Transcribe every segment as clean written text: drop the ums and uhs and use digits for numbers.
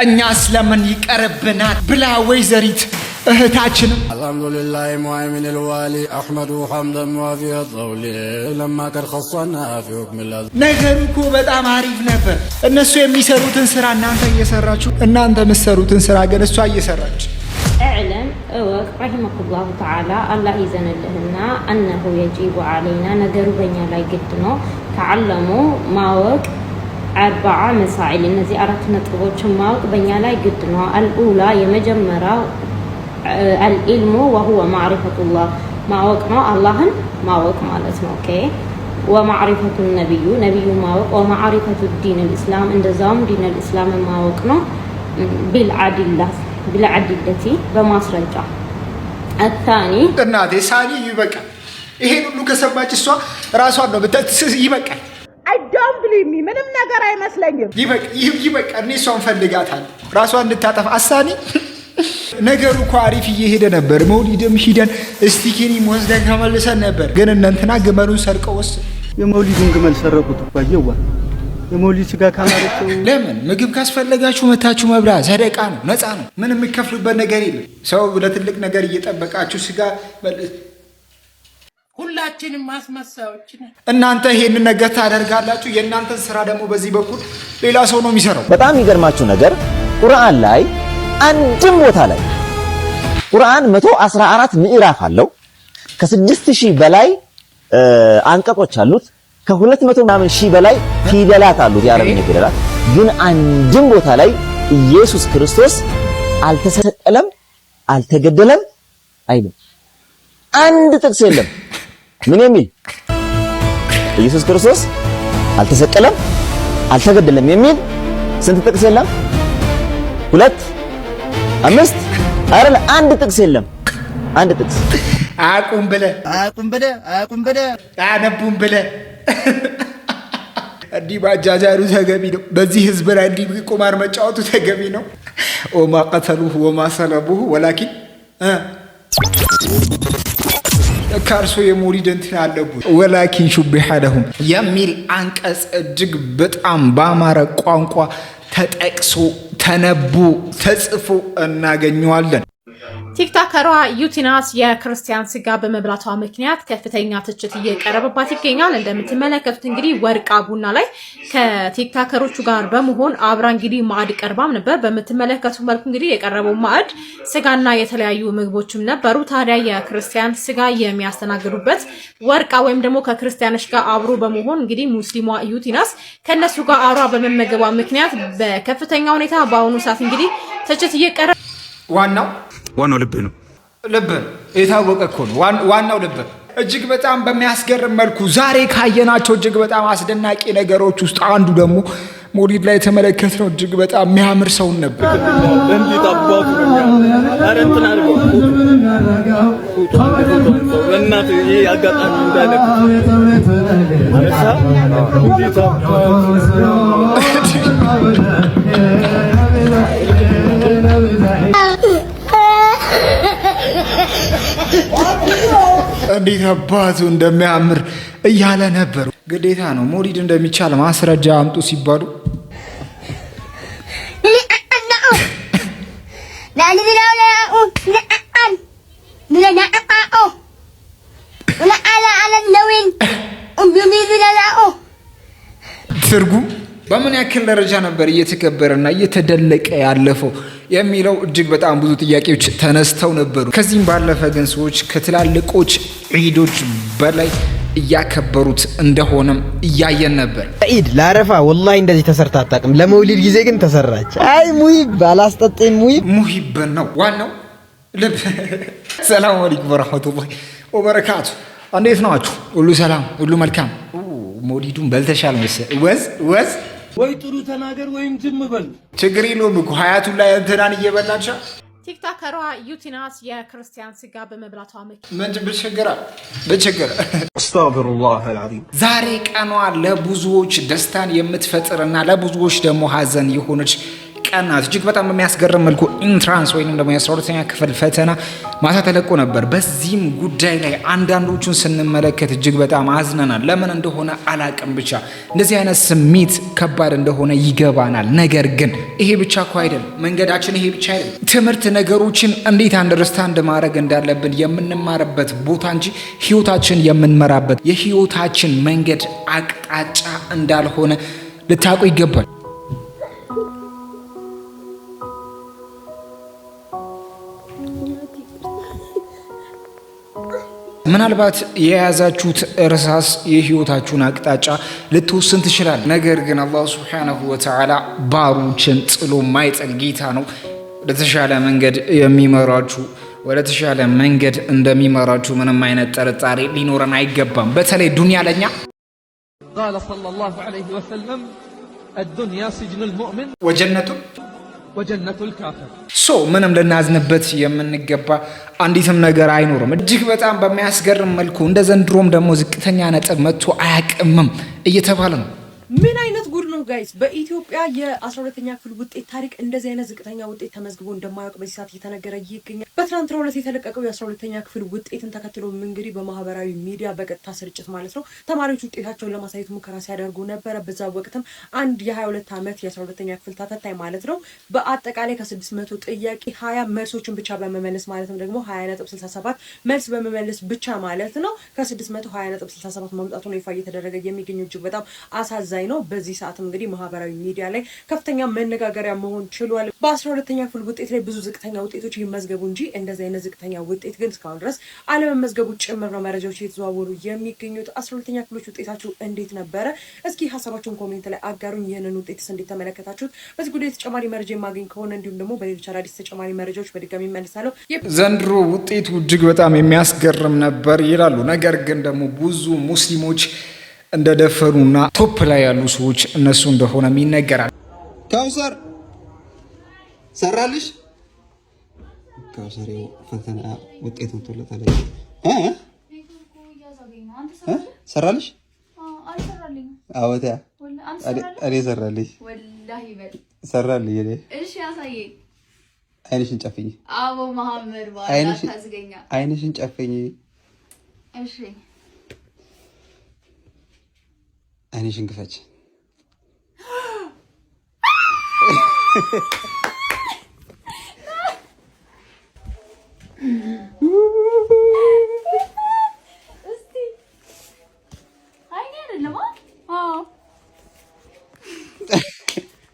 እኛ ስለምን ይቀርብናል ብላ ወይዘሪት እህታችንም አልሐምዱሊላህ ሙአሚን الوالي احمد حمدا وافي الطول لما كان خصنا في حكم الله ነገሩ እኮ በጣም አሪፍ ነበር እነሱ የሚሰሩትን ስራ እናንተ እየሰራችሁ እናንተ የምትሰሩትን ስራ ግን እሷ እየሰራች اعلم رحمك الله تعالى الله إذن لهنا أنه يجب علينا نقر بنا لا يقدنا تعلموا ماوك 4 مسائل النزي أردنا نطبوش ماوك بنا لا يقدنا الأولى يمجمرا العلم وهو معرفة الله ماوكنا الله ماوك مالتنا أوكي ومعرفة النبي نبي ماوك ومعرفة الدين الإسلام عند زام دين الإسلام ماوكنا بالعدلة بمصرجة الثاني እናቴ ሳኒ ይበቃል ይሄን ሁሉ ከሰማች እሷ ራሷን ነው ይበቃል I don't believe me ምንም ነገር አይመስለኝም ይበቃል እኔ እሷን ፈልጋታል ራሷን እንድታጠፋ አሳኒ ነገሩ እኮ አሪፍ እየሄደ ነበር መውሊድም ሂደን እስቲኪኒ ወስደን ተመልሰን ነበር ግን እንትና ግመሉን ሰርቀው ወሰዱ የመውሊዱን ግመል ሰረቁት እኮ አየዋ የመውሊድ ስጋ ካማረቸው ለምን ምግብ ካስፈለጋችሁ መታችሁ መብላት ሰደቃ ነው ነፃ ነው ምንም የሚከፍሉበት ነገር የለም ሰው ለትልቅ ነገር እየጠበቃችሁ ስጋ ሁላችንም ማስመሳዮች ነን እናንተ ይሄን ነገር ታደርጋላችሁ የእናንተን ስራ ደግሞ በዚህ በኩል ሌላ ሰው ነው የሚሰራው በጣም የሚገርማችሁ ነገር ቁርአን ላይ አንድም ቦታ ላይ ቁርአን 114 ምዕራፍ አለው ከ6000 በላይ አንቀጾች አሉት ከ200 ምናምን ሺህ በላይ ፊደላት አሉት የአረብኛ ፊደላት ግን አንድም ቦታ ላይ ኢየሱስ ክርስቶስ አልተሰቀለም አልተገደለም አይልም አንድ ጥቅስ የለም ምን የሚል ኢየሱስ ክርስቶስ አልተሰቀለም አልተገደለም የሚል ስንት ጥቅስ የለም 2 5 አይደል አንድ ጥቅስ የለም አንድ ጥቅስ አቁም ብለ አነቡም ብለ እንዲህ ባጃጃሩ ተገቢ ነው በዚህ ህዝብ ላይ እንዲህ ቁማር መጫወቱ ተገቢ ነው ወማ ቀተሉሁ ወማ ሰለቡሁ ወላኪን ካርሶ የሞሊድ እንትን አለበት ወላኪን ሹቢሐ ለሁም የሚል አንቀጽ እጅግ በጣም ባማረ ቋንቋ ተጠቅሶ ተነቦ ተጽፎ እናገኘዋለን ቲክቶከሯ ዩቲናስ የክርስቲያን ስጋ በመብላቷ ምክንያት ከፍተኛ ትችት እየቀረበባት ይገኛል እንደምትመለከቱት እንግዲህ ወርቃ ቡና ላይ ከቲክቶከሮቹ ጋር በመሆን አብራ እንግዲህ ማዕድ ቀርባም ነበር በመተመለከቱ መልኩ እንግዲህ የቀረበው ማዕድ ስጋና የተለያዩ ምግቦችም ነበሩ ታዲያ የክርስቲያን ስጋ የሚያስተናግዱበት ወርቃ ወይም ደግሞ ከክርስቲያኖች ጋር አብሮ በመሆን እንግዲህ ሙስሊሟ ዩቲናስ ከነሱ ጋር አብራ በመመገቧ ምክንያት በከፍተኛ ሁኔታ በአሁኑ ሰዓት እንግዲህ ትችት እየቀረበ ዋናው ልብ ነው ልብ የታወቀ እኮ ነው ዋናው ልብ እጅግ በጣም በሚያስገርም መልኩ ዛሬ ካየናቸው እጅግ በጣም አስደናቂ ነገሮች ውስጥ አንዱ ደግሞ ሞሊድ ላይ ተመለከትነው እጅግ በጣም የሚያምር ሰው ነበር እንዴት አባቱ ነው አረ እንትን አድርገው እናት ይሄ አጋጣሚ እንዳለ አረሳ እንዴት እንዴት አባቱ እንደሚያምር እያለ ነበር ግዴታ ነው ሞሊድ እንደሚቻል ማስረጃ አምጡ ሲባሉ ትርጉም በምን ያክል ደረጃ ነበር እየተከበረና እየተደለቀ ያለፈው የሚለው እጅግ በጣም ብዙ ጥያቄዎች ተነስተው ነበሩ ከዚህም ባለፈ ግን ሰዎች ከትላልቆች ዒዶች በላይ እያከበሩት እንደሆነም እያየን ነበር ኢድ ላረፋ ወላሂ እንደዚህ ተሰርታ አጣቅም ለመውሊድ ጊዜ ግን ተሰራች አይ ሙሂብ አላስጠጥም ሙሂብ ነው ዋናው ልብ ሰላም አለይኩም ወራህመቱላሂ ወበረካቱ እንዴት ናችሁ ሁሉ ሰላም ሁሉ መልካም ሞሊዱን በልተሻል መሰለኝ ወዝ ወይ ጥሩ ተናገር ወይም ዝም በል ችግር የለውም እኮ ሀያቱ ላይ እንትናን እየበላቻ ቲክቶከሯ ዩቲናስ የክርስቲያን ስጋ በመብላቷ ምን ብትቸገር አስተግፊሩላህ አልዓዚም ዛሬ ቀኗ ለብዙዎች ደስታን የምትፈጥርና ለብዙዎች ደግሞ ሀዘን የሆነች ቀናት እጅግ በጣም በሚያስገርም መልኩ ኢንትራንስ ወይንም ደግሞ የ12ኛ ክፍል ፈተና ማታ ተለቆ ነበር። በዚህም ጉዳይ ላይ አንዳንዶቹን ስንመለከት እጅግ በጣም አዝነናል። ለምን እንደሆነ አላቅም፣ ብቻ እንደዚህ አይነት ስሜት ከባድ እንደሆነ ይገባናል። ነገር ግን ይሄ ብቻ እኮ አይደለም፣ መንገዳችን ይሄ ብቻ አይደለም። ትምህርት ነገሮችን እንዴት አንደርስታንድ ማድረግ እንዳለብን የምንማርበት ቦታ እንጂ ህይወታችን የምንመራበት የህይወታችን መንገድ አቅጣጫ እንዳልሆነ ልታውቁ ይገባል። ምናልባት የያዛችሁት እርሳስ የህይወታችሁን አቅጣጫ ልትወስን ትችላል። ነገር ግን አላህ ሱብሓነሁ ወተዓላ ባሮችን ጥሎ ማይጥል ጌታ ነው። ወደ ተሻለ መንገድ የሚመራችሁ ወደ ተሻለ መንገድ እንደሚመራችሁ ምንም አይነት ጥርጣሬ ሊኖረን አይገባም። በተለይ ዱንያ ለኛ ቃለ ሰለላሁ ዐለይሂ ወሰለም አዱንያ ሲጅኑል ሙእሚን ወጀነቱል ካፊር። ምንም ልናዝንበት የምንገባ አንዲትም ነገር አይኖርም። እጅግ በጣም በሚያስገርም መልኩ እንደ ዘንድሮም ደግሞ ዝቅተኛ ነጥብ መጥቶ አያቅምም እየተባለ ነው። ምን አይነት ጉድ ነው ጋይስ! በኢትዮጵያ የ12ኛ ክፍል ውጤት ታሪክ እንደዚህ አይነት ዝቅተኛ ውጤት ተመዝግቦ እንደማያውቅ በዚህ ሰዓት እየተነገረ ይገኛል። በትናንትናው ዕለት የተለቀቀው የ12ኛ ክፍል ውጤትን ተከትሎ እንግዲህ በማህበራዊ ሚዲያ በቀጥታ ስርጭት ማለት ነው ተማሪዎች ውጤታቸውን ለማሳየት ሙከራ ሲያደርጉ ነበረ። በዛ ወቅትም አንድ የ22 ዓመት የ12ኛ ክፍል ተፈታኝ ማለት ነው በአጠቃላይ ከ600 ጥያቄ 20 መልሶችን ብቻ በመመለስ ማለትም ደግሞ 20.67 መልስ በመመለስ ብቻ ማለት ነው ከ620.67 ማምጣቱ ነው ይፋ እየተደረገ የሚገኘው። እጅግ በጣም አሳዛኝ ነው። በዚህ ሰዓት እንግዲህ ማህበራዊ ሚዲያ ላይ ከፍተኛ መነጋገሪያ መሆን ችሏል። በ12ኛ ክፍል ውጤት ላይ ብዙ ዝቅተኛ ውጤቶች ይመዝገቡ እንጂ እንደዚህ አይነት ዝቅተኛ ውጤት ግን እስካሁን ድረስ አለመመዝገቡ ጭምር ነው መረጃዎች እየተዘዋወሩ የሚገኙት። 12ኛ ክፍሎች ውጤታችሁ እንዴት ነበረ? እስኪ ሀሳባችሁን ኮሜንት ላይ አጋሩኝ። ይህንን ውጤትስ እንዴት ተመለከታችሁት? በዚህ ጉዳይ ተጨማሪ መረጃ የማገኝ ከሆነ እንዲሁም ደግሞ በሌሎች አዳዲስ ተጨማሪ መረጃዎች በድጋሚ መልሳለሁ። ዘንድሮ ውጤቱ እጅግ በጣም የሚያስገርም ነበር ይላሉ። ነገር ግን ደግሞ ብዙ ሙስሊሞች እንደደፈሩና ቶፕ ላይ ያሉ ሰዎች እነሱ እንደሆነ ይነገራል። ካውሰር ሰራልሽ? ካውሰር ፈተና ውጤቱን ተለታለ ሰራልሽ? አወታ እኔ ሰራልሽ ወላሂ በል ሰራልኝ እኔ። እሺ ያሳየ አይንሽን ጨፍኝ። አቦ መሐመድ ባላ ታዝገኛ አይንሽን ጨፍኝ። እሺ አይንሽን ክፈች።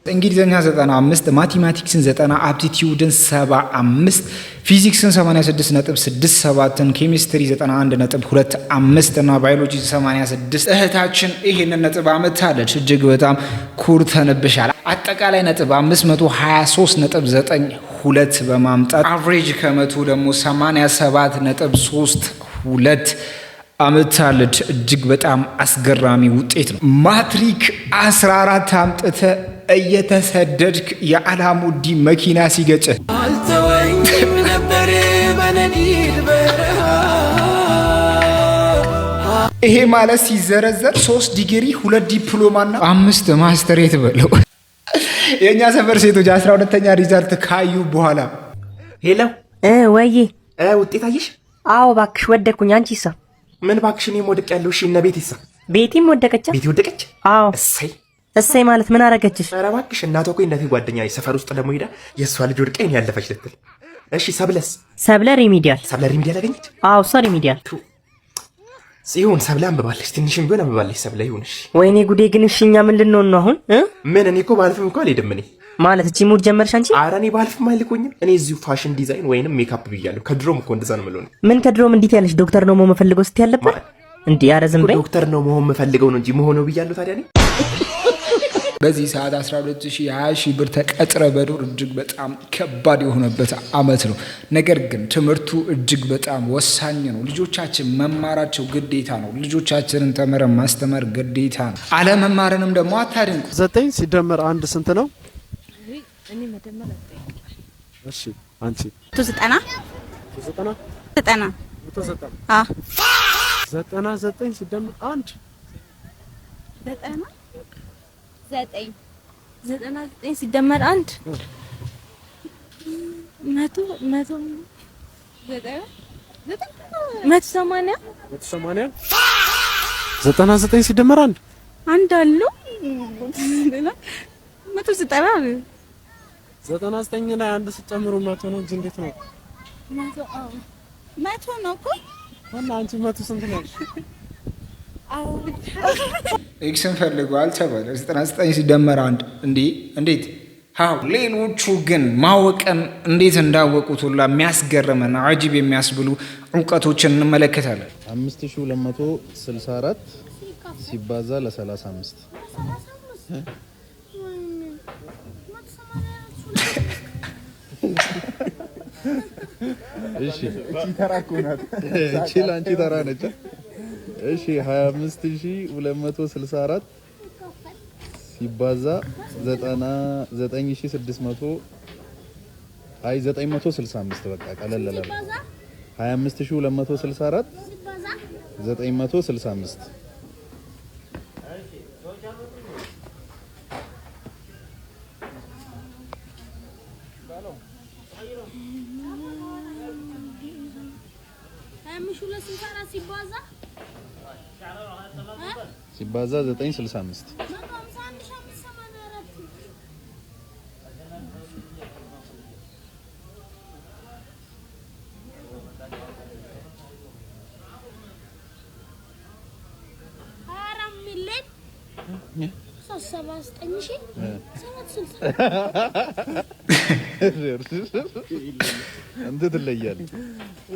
እንግሊዘኛ 95፣ ማቴማቲክስን 90፣ አፕቲቲዩድን 75፣ ፊዚክስን 86.67፣ ኬሚስትሪ 91.25 እና ባዮሎጂ 86። እህታችን ይሄንን ነጥብ አመታለች። እጅግ በጣም ኩርተንብሻል። አጠቃላይ ነጥብ 523.92 በማምጣት አቨሬጅ ከመቶ ደግሞ 87.32 አመታለች። እጅግ በጣም አስገራሚ ውጤት ነው። ማትሪክ 14 አምጥተ እየተሰደድክ የአላሙዲ መኪና ሲገጭ አልተወኝም ነበር በነዲድ በረሃ። ይሄ ማለት ሲዘረዘር 3 ዲግሪ 2 ዲፕሎማና 5 ማስተሬት በለው። የኛ ሰፈር ሴቶች 12ኛ ሪዛልት ካዩ በኋላ ሄሎ ወይ ውጤት አየሽ? አዎ እባክሽ ወደኩኝ። አንቺሳ? ምን እባክሽ እኔም ወድቅ ያለው። እሺ እነ ቤቴሳ? ቤቲም ወደቀች። ቤቲ ወደቀች? አዎ። እሰይ ማለት ምን አረገችሽ? ኧረ እባክሽ እናቷ እኮ እናቴ ጓደኛ ሰፈር ውስጥ ደግሞ ሄዳ የእሷ ልጅ ወድቃ እኔ ያለፈች ልትል። እሺ ሰብለስ? ሰብለ ሪሚዲያል አገኘች? አዎ እሷ ሪሚዲያል ሲሆን ሰብለ አንብባለች፣ ትንሽም ቢሆን አንብባለች ሰብለ። ይሁን እሺ። ወይኔ ጉዴ! ግን እሺ እኛ ምን ልንሆን ነው አሁን? ምን እኔ እኮ ባልፍም እኮ አልሄድም እኔ ማለት እቺ ሙድ ጀመርሽ አንቺ? ኧረ እኔ ባልፍም አይልኩኝም። እኔ እዚሁ ፋሽን ዲዛይን ወይንም ሜካፕ ብያለሁ። ከድሮም እኮ እንደዛ ነው የምለው። ምን ከድሮም እንዴት ያለሽ ዶክተር ነው መሆን የምፈልገው ስትይ ያለበት እንዴ? ኧረ ዝም በይ። ዶክተር ነው መሆን የምፈልገው ነው እንጂ መሆነው ብያለሁ። ታዲያ እኔ በዚህ ሰዓት 12000 ብር ተቀጥረ በዱር እጅግ በጣም ከባድ የሆነበት አመት ነው። ነገር ግን ትምህርቱ እጅግ በጣም ወሳኝ ነው። ልጆቻችን መማራቸው ግዴታ ነው። ልጆቻችንን ተምረን ማስተማር ግዴታ ነው። አለመማርንም ደግሞ አታድንቁ። 9 ሲደመር 1 ስንት ነው? እኔ መደመር አትጠይቅ። እሺ አንቺ 90 99 ሲደመር 1 99 ሲደመር 1 ዘጠና ዘጠኝ ሲደመር አንድ አለው 99 ላይ አንድ ሲጨምሩ 100 ነው እንጂ እንዴት ነው? 100 ነው እኮ እና አንቺ 100 ስንት ነው? ኤክስን ፈልጓል ተባለ 99 ሲደመር 1 እንዴት ሃው ሌሎቹ ግን ማወቅን እንዴት እንዳወቁት ሁላ የሚያስገርመን አጂብ የሚያስብሉ ዕውቀቶችን እንመለከታለን። 5264 ሲባዛ ለ35 እሺ እቺ ተራኩናት እቺ ላንቺ ተራ ነች። እሺ 25264 ሲባዛ 99600 አይ 965 በቃ ቀለል ለለ 25264 965 ሲባዛ 965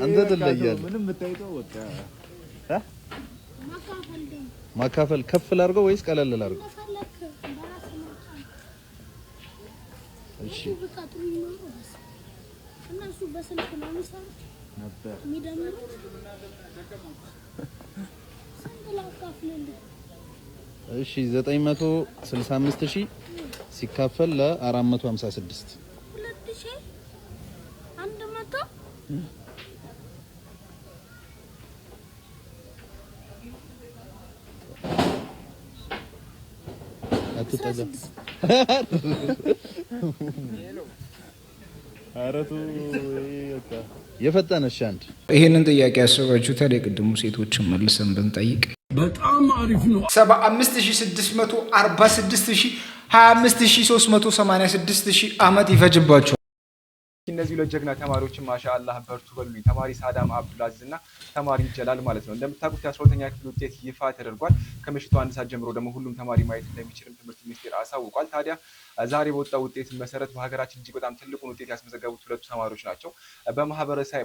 አንተ ትለያለህ ምንም የምታይቀው በቃ ማካፈል ከፍ ላድርገው ወይስ ቀለል ላድርገው? እሺ እነሱ በስልክ ነው የሚሰሩት ነበር የሚደምሩት እሺ 965000 ሲካፈል ለ456 2100 አትጠጋ አረቱ የፈጠነሽ አንድ ይሄንን ጥያቄ ያሰባችሁ ታዲያ ቅድሙ ሴቶችን መልሰን ብንጠይቅ በጣም አሪፍ ነው። 75646 25386 ዓመት ይፈጅባቸዋል። እነዚህ ሁለት ጀግና ተማሪዎች ማሻአላህ በርቱ በሉኝ። ተማሪ ሳዳም አብዱልአዚዝ እና ተማሪ ጀላል ማለት ነው። እንደምታውቁት የ12ኛ ክፍል ውጤት ይፋ ተደርጓል። ከምሽቱ 1 ሰዓት ጀምሮ ደግሞ ሁሉም ተማሪ ማየት እንደሚችልም ትምህርት ሚኒስቴር አሳውቋል። ታዲያ ዛሬ በወጣው ውጤት መሰረት በሀገራችን እጅግ በጣም ትልቁን ውጤት ያስመዘገቡት ሁለቱ ተማሪዎች ናቸው።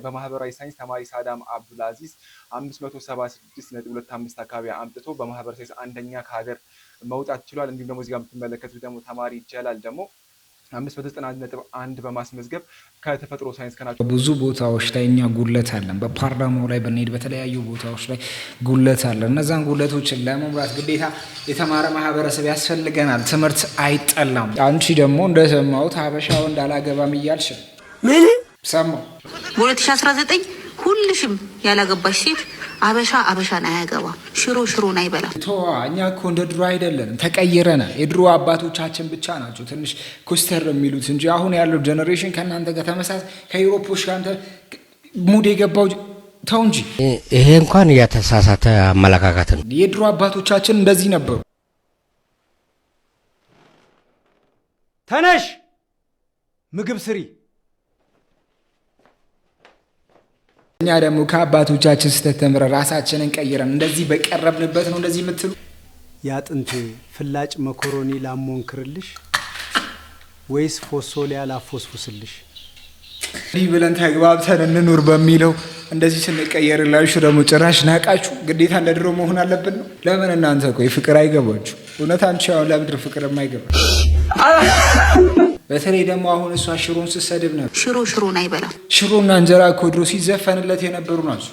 በማህበራዊ ሳይንስ ተማሪ ሳዳም አብዱልአዚዝ 576.25 አካባቢ አምጥቶ በማህበራዊ ሳይንስ አንደኛ ከሀገር መውጣት ችሏል። እንዲሁም ደግሞ እዚህ ጋር የምትመለከቱት ደግሞ ተማሪ ጀላል ደግሞ 591 በማስመዝገብ ከተፈጥሮ ሳይንስ ከናቸው። ብዙ ቦታዎች ላይ እኛ ጉለት አለን። በፓርላማው ላይ ብንሄድ በተለያዩ ቦታዎች ላይ ጉለት አለን። እነዛን ጉለቶችን ለመሙላት ግዴታ የተማረ ማህበረሰብ ያስፈልገናል። ትምህርት አይጠላም። አንቺ ደግሞ እንደሰማሁት ሀበሻ ወንድ አላገባም እያልሽ ምን ሰማሁ? በ2019 ሁልሽም ያላገባሽ ሴት አበሻን አያገባም፣ ሽሮን አይበላም። እኛ እኮ እንደ ድሮ አይደለንም፣ ተቀይረናል። የድሮ አባቶቻችን ብቻ ናቸው ትንሽ ኮስተር የሚሉት እንጂ አሁን ያለው ጀኔሬሽን ከእናንተ ጋር ተመሳሳይ ከዩሮፖች ጋር ሙድ የገባው ተው እንጂ። ይሄ እንኳን የተሳሳተ አመለካከት ነው። የድሮ አባቶቻችን እንደዚህ ነበሩ። ተነሽ ምግብ ስሪ። እኛ ደግሞ ከአባቶቻችን ስህተት ተምረን ራሳችንን ቀይረን እንደዚህ በቀረብንበት ነው እንደዚህ የምትሉ። ያጥንት ፍላጭ መኮሮኒ ላሞንክርልሽ ወይስ ፎሶሊያ ላፎስፉስልሽ? እንዲህ ብለን ተግባብተን እንኑር በሚለው እንደዚህ ስንቀየርላችሁ ደግሞ ጭራሽ ናቃችሁ። ግዴታ እንደ ድሮ መሆን አለብን ነው? ለምን እናንተ ቆይ ፍቅር አይገባችሁ? እውነት አንቺ አሁን ለምድር ፍቅር የማይገባ በተለይ ደግሞ አሁን እሷ ሽሮን ስትሰድብ ነው። ሽሮን አይበላም። ሽሮና እንጀራ እኮ ድሮ ሲዘፈንለት የነበሩ ናቸው።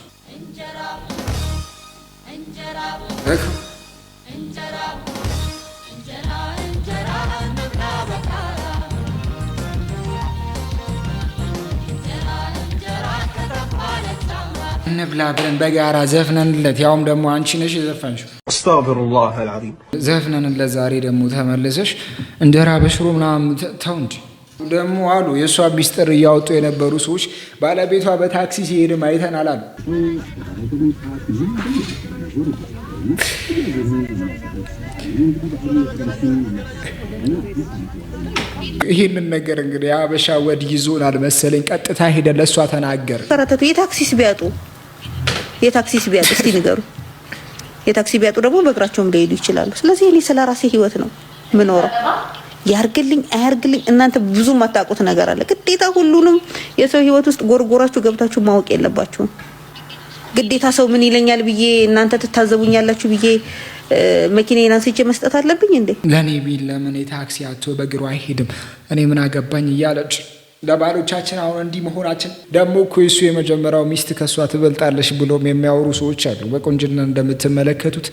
እንብላ ብለን በጋራ ዘፍነንለት፣ ያውም ደግሞ አንቺ ነሽ የዘፈንሽው። አስተግፊሩላህ አልዓዚም። ዘፍነንለት ዛሬ ደግሞ ተመልሰሽ እንጀራ በሽሮ ምናምን ተው እንጂ ደግሞ አሉ የሷ ሚስጥር ያወጡ የነበሩ ሰዎች ባለቤቷ በታክሲ ሲሄድ አይተናል አሉ። ይሄንን ነገር እንግዲህ አበሻ ወድ ይዞናል መሰለኝ። ቀጥታ ሄደ ለሷ ተናገረ። ተረተቱ የታክሲስ ቢያጡ እስቲ ንገሩ። የታክሲ ቢያጡ ደግሞ በእግራቸውም ሊሄዱ ይችላሉ። ስለዚህ እኔ ስለራሴ ህይወት ነው ምኖረው። ያርግልኝ አያርግልኝ እናንተ ብዙ ማታውቁት ነገር አለ። ግዴታ ሁሉንም የሰው ህይወት ውስጥ ጎርጎራችሁ ገብታችሁ ማወቅ የለባችሁም። ግዴታ ሰው ምን ይለኛል ብዬ እናንተ ትታዘቡኛላችሁ ብዬ መኪናዬን አንስቼ መስጠት አለብኝ እንዴ? ለኔ ቢል ለምን የታክሲ አቶ በእግሩ አይሄድም እኔ ምን አገባኝ እያለች ለባሎቻችን አሁን እንዲህ መሆናችን ደግሞ እኮ እሱ የመጀመሪያው ሚስት ከሷ ትበልጣለች ብሎም የሚያወሩ ሰዎች አሉ። በቁንጅና እንደምትመለከቱት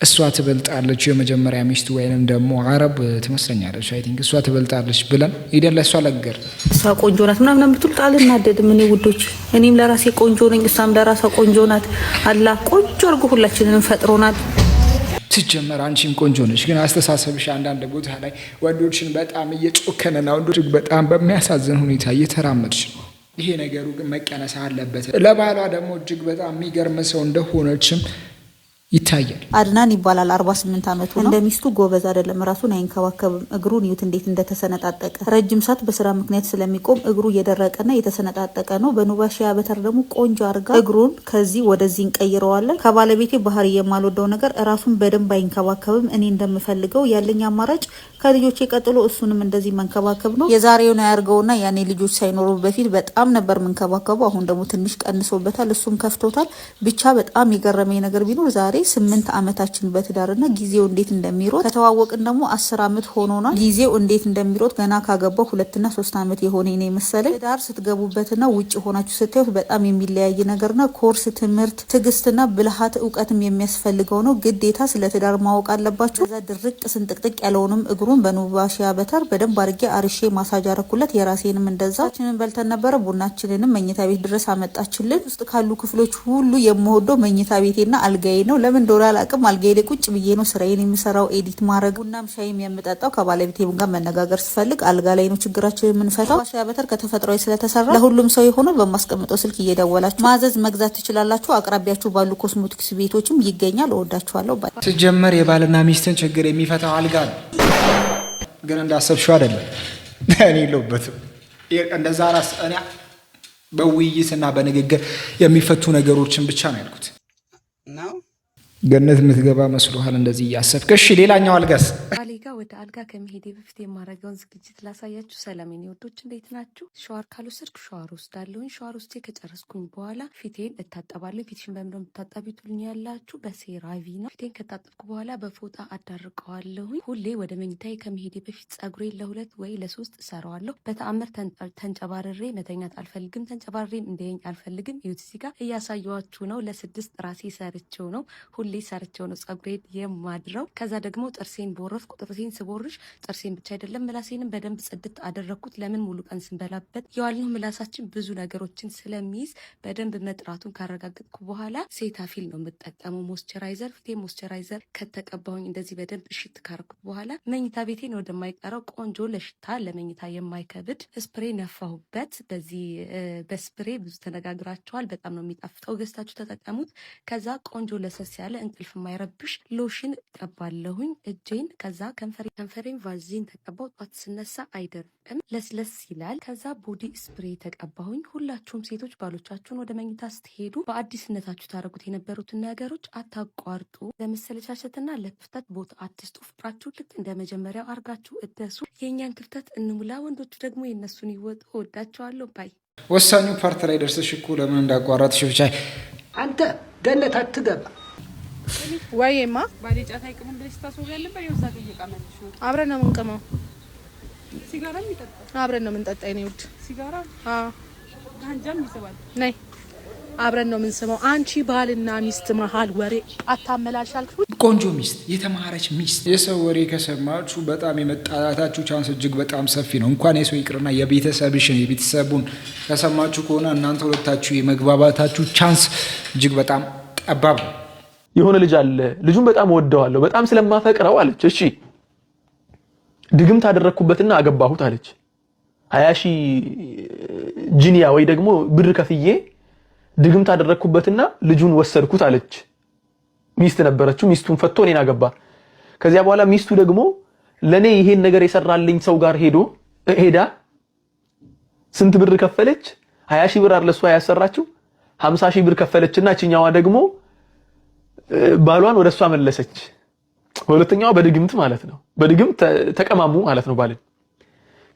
እሷ ትበልጣለች የመጀመሪያ ሚስቱ ወይንም ደግሞ አረብ ትመስለኛለች። አይ ቲንክ እሷ ትበልጣለች ብለን ሄደን ለሷ ለገር እሷ ቆንጆ ናት ምናምን የምትሉት አልናደድም። እኔ ውዶች እኔም ለራሴ ቆንጆ ነኝ፣ እሷም ለራሷ ቆንጆ ናት። አላህ ቆንጆ አድርጎ ሁላችንንም ፈጥሮናል። ሲጀመር አንቺም ቆንጆ ነሽ፣ ግን አስተሳሰብሽ አንዳንድ ቦታ ላይ ወንዶችን በጣም እየጮከነና ወንዶች በጣም በሚያሳዝን ሁኔታ እየተራመድሽ ነው። ይሄ ነገሩ ግን መቀነስ አለበት። ለባሏ ደግሞ እጅግ በጣም የሚገርም ሰው እንደሆነችም ይታያል። አድናን ይባላል 48 አመቱ ነው። እንደሚስቱ ጎበዝ አይደለም፣ ራሱን አይንከባከብም። እግሩን ይዩት እንዴት እንደተሰነጣጠቀ። ረጅም ሰዓት በስራ ምክንያት ስለሚቆም እግሩ እየደረቀና የተሰነጣጠቀ ነው። በኑባሺያ በተር ደግሞ ቆንጆ አርጋ እግሩን ከዚህ ወደዚህ እንቀይረዋለን። ከባለቤቴ ባህሪ የማልወደው ነገር ራሱን በደንብ አይንከባከብም። እኔ እንደምፈልገው ያለኝ አማራጭ ከልጆቼ ቀጥሎ እሱንም እንደዚህ መንከባከብ ነው። የዛሬውን ያርገውና ያኔ ልጆች ሳይኖሩ በፊት በጣም ነበር መንከባከቡ። አሁን ደግሞ ትንሽ ቀንሶበታል፣ እሱም ከፍቶታል። ብቻ በጣም የገረመኝ ነገር ቢኖር ዛሬ 8 አመታችን በትዳርና ጊዜው እንዴት እንደሚሮጥ ከተዋወቅን ደግሞ 10 አመት ሆኖናል። ጊዜው እንዴት እንደሚሮጥ ገና ካገባው 2 እና 3 አመት የሆነ እኔ መሰለኝ። ትዳር ስትገቡበትና ውጭ ሆናችሁ ስታዩት በጣም የሚለያይ ነገርና ኮርስ ትምህርት፣ ትግስትና ብልሃት እውቀትም የሚያስፈልገው ነው። ግዴታ ስለ ትዳር ማወቅ አለባችሁ። ከዛ ድርቅ ስንጥቅጥቅ ያለውንም እግሩን በኑባሺያ በተር በደንብ አድርጌ አርሼ ማሳጅ አረኩለት። የራሴንም እንደዛ ችንን በልተን ነበረ። ቡናችንንም መኝታ ቤት ድረስ አመጣችልን። ውስጥ ካሉ ክፍሎች ሁሉ የምወደው መኝታ ቤቴና አልጋዬ ነው። ለምን እንደሆነ አላውቅም። አልጋዬ ላይ ቁጭ ብዬ ነው ስራዬን የምሰራው፣ ኤዲት ማድረግ፣ ቡናም ሻይም የምጠጣው። ከባለቤቴም ጋር መነጋገር ስፈልግ አልጋ ላይ ነው ችግራችን የምንፈታው። ኑባሺያ በተር ከተፈጥሯዊ ስለተሰራ ለሁሉም ሰው የሆነ በማስቀምጠው ስልክ እየደወላችሁ ማዘዝ መግዛት ትችላላችሁ። አቅራቢያችሁ ባሉ ኮስሞቲክስ ቤቶችም ይገኛል። እወዳችኋለሁ። ሲጀመር የባልና ሚስትን ችግር የሚፈታው አልጋ ነው። ግን እንዳሰብሽው አይደለም። እኔ የለሁበትም እንደዛ ራስ እኔ በውይይትና በንግግር የሚፈቱ ነገሮችን ብቻ ነው ያልኩት። ገነት የምትገባ መስሎሃል እንደዚህ እያሰብክ? እሺ ሌላኛው አልጋስ? አልጋ ወደ አልጋ ከመሄዴ በፊት የማረገውን ዝግጅት ላሳያችሁ። ሰላም የኔ ወዶች እንዴት ናችሁ? ሻወር ካልወሰድኩ ሻወር ወስዳለሁኝ። ሻወር ውስጤ ከጨረስኩኝ በኋላ ፊቴን እታጠባለሁ። ፊትሽን በምን ነው የምታጠቢው ትሉኛላችሁ? በሴራቪ ነው። ፊቴን ከታጠብኩ በኋላ በፎጣ አዳርቀዋለሁኝ። ሁሌ ወደ መኝታዬ ከመሄዴ በፊት ጸጉሬን ለ2 ወይ ለ3 እሰራዋለሁ። በተአምር ተንጨባርሬ መተኛት አልፈልግም። ተንጨባርሬም እንደኝ አልፈልግም። ይሁት እዚህ ጋር እያሳየኋችሁ ነው። ለ6 ራሴ ሰርቼው ነው ሁሌ ሰርቼው ነው ጸጉሬን የማድረው። ከዛ ደግሞ ጥርሴን ቦረፍኩ። ጥርሴን ስቦርሽ ጥርሴን ብቻ አይደለም ምላሴንም በደንብ ጽድት አደረኩት። ለምን ሙሉ ቀን ስንበላበት የዋልነው ምላሳችን ብዙ ነገሮችን ስለሚይዝ በደንብ መጥራቱን ካረጋገጥኩ በኋላ ሴታፊል ነው የምጠቀመው ሞይስቸራይዘር። ፊቴ ሞይስቸራይዘር ከተቀባሁኝ እንደዚህ በደንብ እሽት ካረኩት በኋላ መኝታ ቤቴን ወደማይቀረው ቆንጆ ለሽታ ለመኝታ የማይከብድ ስፕሬ ነፋሁበት። በዚህ በስፕሬ ብዙ ተነጋግራቸዋል። በጣም ነው የሚጣፍጠው። ገዝታችሁ ተጠቀሙት። ከዛ ቆንጆ ለሰስ ያለ እንቅልፍ የማይረብሽ ሎሽን ቀባለሁኝ እጄን። ከዛ ከንፈሬን ቫዝሊን ተቀባው። ጧት ስነሳ አይደርቅም፣ ለስለስ ይላል። ከዛ ቦዲ ስፕሬ ተቀባሁኝ። ሁላችሁም ሴቶች ባሎቻችሁን ወደ መኝታ ስትሄዱ በአዲስነታችሁ ታደርጉት የነበሩትን ነገሮች አታቋርጡ። ለመሰለቻቸትና ለክፍተት ቦታ አትስጡ። ፍቅራችሁ ልክ እንደ መጀመሪያው አርጋችሁ እደሱ። የእኛን ክፍተት እንሙላ፣ ወንዶቹ ደግሞ የእነሱን ይወጡ። ወዳቸዋለሁ ባይ። ወሳኙ ፓርት ላይ ደርሰሽ እኮ ለምን እንዳቋረጥሽ ብቻ አንተ ገነት አትገባ ወይማ ባሌ ጫት አይቅምም ብለሽ ታስወሪ ያለበት የውሳ ጠይቃመልሽ ነው። አብረን ነው የምንቀመው። ሲጋራ የሚጠጣ አብረን ነው የምንጠጣ። የኔ ውድ ሲጋራ ጋንጃም ይስባል። ነይ አብረን ነው የምንስመው። አንቺ ባልና ሚስት መሀል ወሬ አታመላልሻልኩ። ቆንጆ ሚስት፣ የተማረች ሚስት። የሰው ወሬ ከሰማችሁ በጣም የመጣላታችሁ ቻንስ እጅግ በጣም ሰፊ ነው። እንኳን የሰው ይቅርና የቤተሰቡን ከሰማችሁ ከሆነ እናንተ ሁለታችሁ የመግባባታችሁ ቻንስ እጅግ በጣም ጠባብ ነው። የሆነ ልጅ አለ፣ ልጁን በጣም ወደዋለሁ፣ በጣም ስለማፈቅረው አለች። እሺ ድግምት አደረኩበትና አገባሁት አለች። 20,000 ጂኒያ ወይ ደግሞ ብር ከፍዬ ድግምት አደረኩበትና ልጁን ወሰድኩት አለች። ሚስት ነበረችው። ሚስቱን ፈቶ እኔን አገባ። ከዚያ በኋላ ሚስቱ ደግሞ ለኔ ይሄን ነገር የሰራልኝ ሰው ጋር ሄዳ ስንት ብር ከፈለች? 20,000 ብር አይደል እሷ ያሰራችው 50,000 ብር ከፈለችና እቺኛዋ ደግሞ ባሏን ወደሷ መለሰች። ሁለተኛዋ በድግምት ማለት ነው። በድግምት ተቀማሙ ማለት ነው ባልን።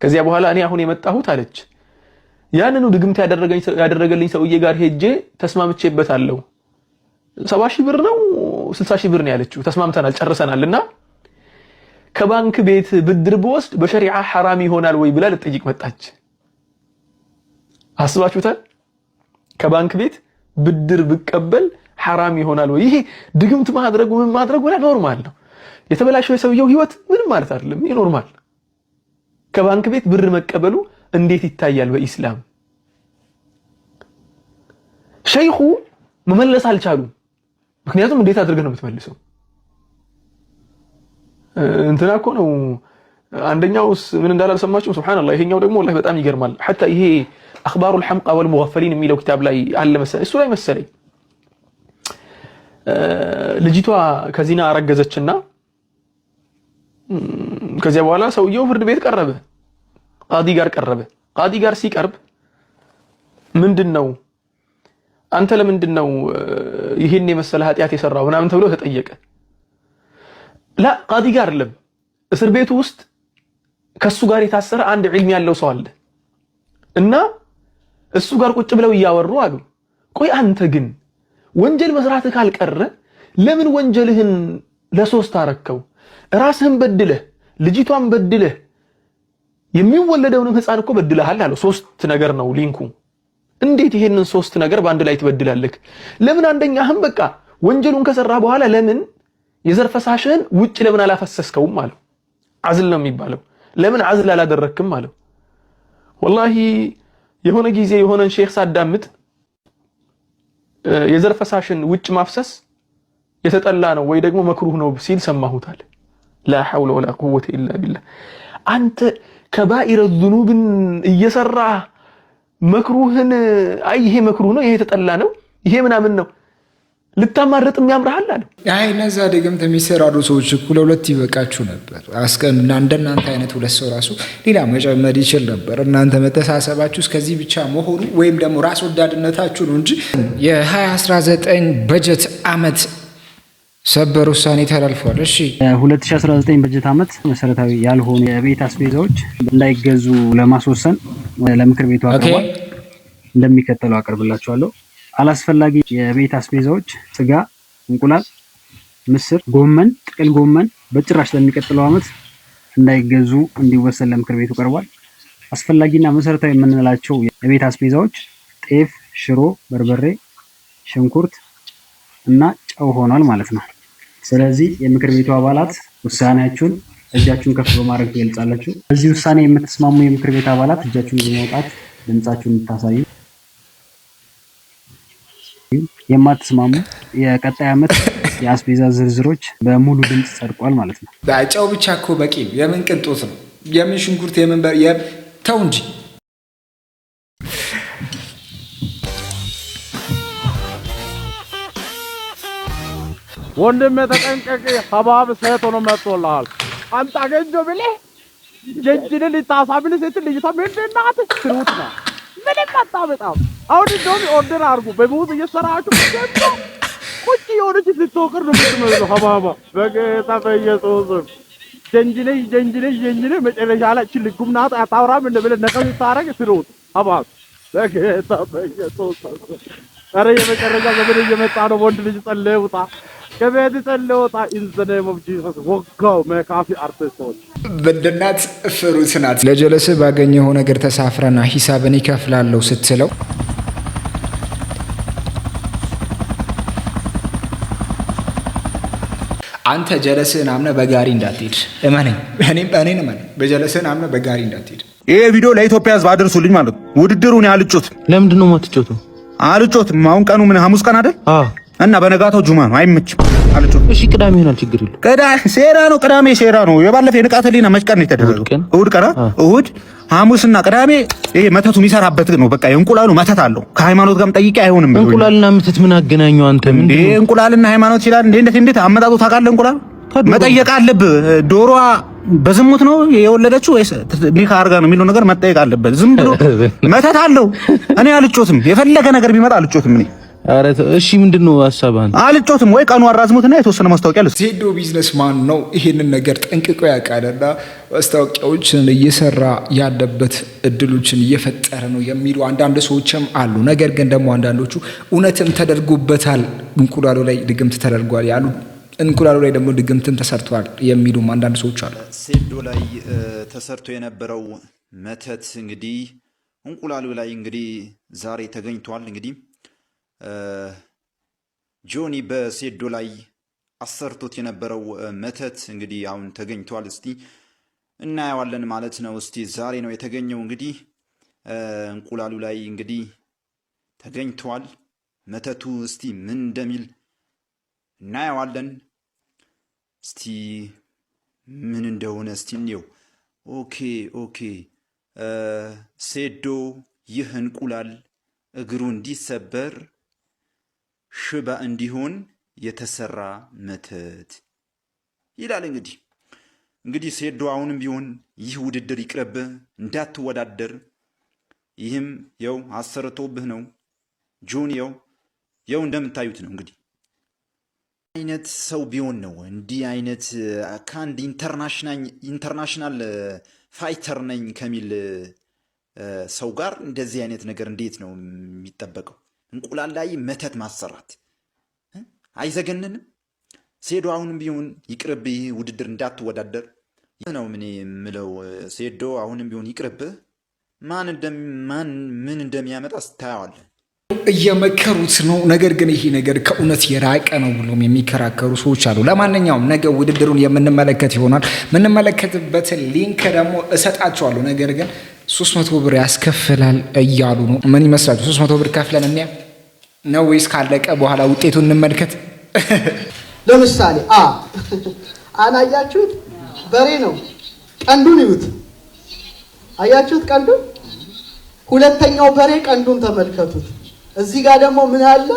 ከዚያ በኋላ እኔ አሁን የመጣሁት አለች ያንኑ ድግምት ያደረገልኝ ሰውዬ ጋር ሄጄ ተስማምቼበታለሁ። 70,000 ብር ነው 60,000 ብር ነው ያለችው። ተስማምተናል ጨርሰናልና ከባንክ ቤት ብድር በወስድ በሸሪዓ ሐራም ይሆናል ወይ ብላ ልጠይቅ መጣች። አስባችሁታል? ከባንክ ቤት ብድር ብቀበል ሐራም ይሆናል ወይ? ይሄ ድግምት ማድረጉ ምን ማድረጉ ኖርማል ነው። የተበላሸው የሰውየው ህይወት ምንም ማለት አይደለም። ይሄ ኖርማል። ከባንክ ቤት ብር መቀበሉ እንዴት ይታያል በኢስላም? ሸይኹ መመለስ አልቻሉም። ምክንያቱም እንዴት አድርገህ ነው የምትመልሰው? እንትና እኮ ነው አንደኛውስ ምን እንዳላልሰማችሁ ሱብሃንአላህ። ይሄኛው ደግሞ ወላሂ በጣም ይገርማል። حتى ይሄ اخبار الحمقى والمغفلين የሚለው ኪታብ ላይ አለ መሰለኝ፣ እሱ ላይ መሰለኝ ልጅቷ ከዚና አረገዘችና ከዚያ በኋላ ሰውየው ፍርድ ቤት ቀረበ፣ ቃዲ ጋር ቀረበ። ቃዲ ጋር ሲቀርብ ምንድነው አንተ ለምንድነው ይሄን የመሰለ ኃጢያት የሰራው ምናምን ተብሎ ተጠየቀ። ላ ቃዲ ጋር አይደለም፣ እስር ቤቱ ውስጥ ከሱ ጋር የታሰረ አንድ ዒልም ያለው ሰው አለ እና እሱ ጋር ቁጭ ብለው እያወሩ አሉ። ቆይ አንተ ግን ወንጀል መስራት ካልቀረ ለምን ወንጀልህን ለሶስት አረከው? ራስህን በድለህ ልጅቷን በድለህ የሚወለደውንም ህፃን እኮ በድለሃል አለው። ሶስት ነገር ነው ሊንኩ። እንዴት ይሄንን ሶስት ነገር በአንድ ላይ ትበድላለህ? ለምን አንደኛህም በቃ ወንጀሉን ከሰራ በኋላ ለምን የዘር ፈሳሽህን ውጭ ለምን አላፈሰስከውም አለው። አዝል ነው የሚባለው። ለምን አዝል አላደረክም አለው። ወላሂ የሆነ ጊዜ የሆነን ሼክ ሳዳምጥ የዘር ፈሳሽን ውጭ ማፍሰስ የተጠላ ነው ወይ ደግሞ መክሩህ ነው ሲል ሰማሁታል። ላ ሐውለ ወላ ቁወተ ኢላ ቢላህ። አንተ ከባኢረ ዙኑብን እየሰራ መክሩህን አይ ይሄ መክሩህ ነው ይሄ የተጠላ ነው ይሄ ምናምን ነው ልታማርጥም ያምራል አለ። አይ እነዛ ድግምት የሚሰራሩ ሰዎች እኮ ለሁለት ይበቃችሁ ነበር። አስቀምና እንደናንተ አይነት ሁለት ሰው ራሱ ሌላ መጨመር ይችል ነበር። እናንተ መተሳሰባችሁ እስከዚህ ብቻ መሆኑ ወይም ደግሞ ራስ ወዳድነታችሁ ነው እንጂ የ2019 በጀት ዓመት ሰበር ውሳኔ ተላልፏል። እሺ 2019 በጀት ዓመት መሰረታዊ ያልሆኑ የቤት አስቤዛዎች እንዳይገዙ ለማስወሰን ለምክር ቤቱ አቀርቧል። እንደሚከተለው አቀርብላችኋለሁ። አላስፈላጊ የቤት አስቤዛዎች ስጋ፣ እንቁላል፣ ምስር፣ ጎመን፣ ጥቅል ጎመን በጭራሽ ለሚቀጥለው ዓመት እንዳይገዙ እንዲወሰን ለምክር ቤቱ ቀርቧል። አስፈላጊና መሰረታዊ የምንላቸው የቤት አስቤዛዎች ጤፍ፣ ሽሮ፣ በርበሬ፣ ሽንኩርት እና ጨው ሆኗል ማለት ነው። ስለዚህ የምክር ቤቱ አባላት ውሳኔያችሁን እጃችሁን ከፍ በማድረግ ትገልጻላችሁ። በዚህ ውሳኔ የምትስማሙ የምክር ቤት አባላት እጃችሁን በማውጣት ድምጻችሁን ታሳዩ። የማትስማሙ የቀጣይ ዓመት የአስቤዛ ዝርዝሮች በሙሉ ድምጽ ጸድቋል ማለት ነው። ጨው ብቻ እኮ በቂ ነው። የምን ቅንጦት ነው? የምን ሽንኩርት የምን ተው እንጂ። ወንድሜ ተጠንቀቅ፣ ሀባብ ሴት ሆኖ መጥቶልሃል። አንተ አገኘሁ ብለህ ጀንጅን ልታሳምን ስትል ልጅቷ ምንድን ናት? ትሩት ነው ምንም አታመጣም። አሁን እንደውም ኦርደር አድርጉ በሙዝ እየሰራችሁ ደግሞ ቁጭ የሆነች ስትወቅር ነው የምትመስለው። ሀባባ በጌታ በኢየሱስ ጀንጅነሽ መጨረሻ ላይ እቺ ልጉም ናት አታውራም እንደ ብለህ ነቀዝ ታረግ ትሩት ሀባብ በጌታ በኢየሱስ። ኧረ የመጨረሻ ዘመን እየመጣ ነው። ወንድ ልጅ ጸልይ ውጣ ከቤት ጸልይ ውጣ። ኢን ዘ ኔም ኦፍ ጂሰስ ወጋው መካፊ አርቲስቶች በደናት ፍሩት ናት። ለጀለስ ባገኘው ነገር ተሳፍረና ሂሳብን ይከፍላለሁ ስትለው አንተ ጀለስን አምነ በጋሪ እንዳትሄድ እመነኝ። እኔን እመነኝ። በጀለስን አምነ በጋሪ እንዳትሄድ። ይሄ ቪዲዮ ለኢትዮጵያ ሕዝብ አድርሱልኝ ማለት ነው። ውድድሩን ያልጮት ለምንድን ነው የማትጮቱ? አልጮትም። አሁን ቀኑ ምን ሐሙስ ቀን አይደል? እና በነጋታው ጁማ ነው። አይመችም። አልጮት። እሺ ቅዳሜ ይሆናል፣ ችግር የለም። ሴራ ነው። ቅዳሜ ሴራ ነው። የባለፈው የንቃተ ህሊና መች ቀን ነው የተደረገው? እሑድ ቀን። እሑድ ሐሙስና ቅዳሜ ይሄ መተቱ የሚሰራበት ነው። በቃ የእንቁላሉ መተት አለው። ከሃይማኖት ጋርም ጠይቄ አይሆንም። እንቁላልና መተት ምን አገናኘው? አንተ ምን እንዴ እንቁላልና ሃይማኖት ይላል እንዴ? እንዴት አመጣጡ ታውቃለህ? እንቁላል መጠየቅ አለብህ። ዶሮዋ በዝሙት ነው የወለደችው ወይስ ኒካ አርጋ ነው የሚለው ነገር መጠየቅ አለበት። ዝም ብሎ መተት አለው። እኔ አልጮትም። የፈለገ ነገር ቢመጣ አልጮትም እኔ። ኧረ እሺ ምንድነው ሐሳብህ? አልጮትም ወይ ቀኑ አራዝሙትና የተወሰነ ማስታወቂያ ልስ ዜዶ ቢዝነስማን ነው። ይሄንን ነገር ጠንቅቆ ያውቃልና ማስታወቂያዎችን እየሰራ ያለበት እድሎችን እየፈጠረ ነው የሚሉ አንዳንድ ሰዎችም አሉ። ነገር ግን ደግሞ አንዳንዶቹ እውነትም ተደርጎበታል፣ እንቁላሉ ላይ ድግምት ተደርጓል ያሉ፣ እንቁላሉ ላይ ደግሞ ድግምትም ተሰርቷል የሚሉም አንዳንድ ሰዎች አሉ። ሴዶ ላይ ተሰርቶ የነበረው መተት እንግዲህ እንቁላሉ ላይ እንግዲህ ዛሬ ተገኝቷል። እንግዲህ ጆኒ በሴዶ ላይ አሰርቶት የነበረው መተት እንግዲህ አሁን ተገኝቷል። እስቲ እናየዋለን ማለት ነው። እስቲ ዛሬ ነው የተገኘው። እንግዲህ እንቁላሉ ላይ እንግዲህ ተገኝቷል መተቱ። እስቲ ምን እንደሚል እናየዋለን። እስቲ ምን እንደሆነ እስቲ እንየው። ኦኬ ሴዶ ይህ እንቁላል እግሩ እንዲሰበር ሽባ እንዲሆን የተሰራ መተት ይላል። እንግዲህ ሴዶ አሁንም ቢሆን ይህ ውድድር ይቅርብህ፣ እንዳትወዳደር። ይህም የው አሰርቶብህ ነው። ጆኒ የው እንደምታዩት ነው። እንግዲህ አይነት ሰው ቢሆን ነው እንዲህ አይነት ከአንድ ኢንተርናሽናል ፋይተር ነኝ ከሚል ሰው ጋር እንደዚህ አይነት ነገር እንዴት ነው የሚጠበቀው? እንቁላል ላይ መተት ማሰራት አይዘገንንም? ሴዶ አሁንም ቢሆን ይቅርብህ፣ ውድድር እንዳትወዳደር ነው ምን የምለው። ሴዶ አሁንም ቢሆን ይቅርብህ። ምን እንደሚያመጣ ስታየዋለን። እየመከሩት ነው። ነገር ግን ይሄ ነገር ከእውነት የራቀ ነው ብሎም የሚከራከሩ ሰዎች አሉ። ለማንኛውም ነገ ውድድሩን የምንመለከት ይሆናል። የምንመለከትበትን ሊንክ ደግሞ እሰጣቸዋለሁ። ነገር ግን 300 ብር ያስከፍላል እያሉ ነው። ምን ይመስላችሁ? 300 ብር ከፍለን እንያ ነው ወይስ ካለቀ በኋላ ውጤቱን እንመልከት? ለምሳሌ አያችሁት? በሬ ነው። ቀንዱን ይዩት። አያችሁት? ቀንዱን። ሁለተኛው በሬ ቀንዱን ተመልከቱት። እዚህ ጋር ደግሞ ምን አለ?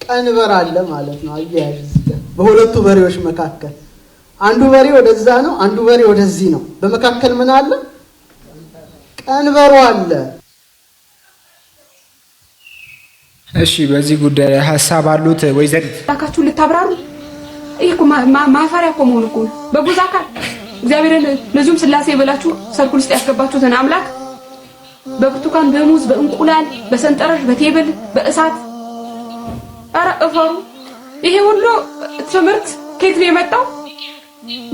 ቀንበር አለ ማለት ነው። አያያዥ እዚህ ጋር በሁለቱ በሬዎች መካከል አንዱ በሬ ወደዛ ነው፣ አንዱ በሬ ወደዚህ ነው። በመካከል ምን አለ? ቀንበሩ አለ። እሺ፣ በዚህ ጉዳይ ላይ ሐሳብ አሉት ወይዘሪት? ታካችሁ ልታብራሩ። ይሄ እኮ ማፈሪያ እኮ መሆኑ እኮ በጉዛ አካል እግዚአብሔርን ለዚሁም ስላሴ ብላችሁ ሰርኩል ውስጥ ያስገባችሁትን አምላክ በብርቱካን፣ በሙዝ፣ በእንቁላል፣ በሰንጠረዥ፣ በቴብል፣ በእሳት አረ እፈሩ። ይሄ ሁሉ ትምህርት ከየት ነው የመጣው?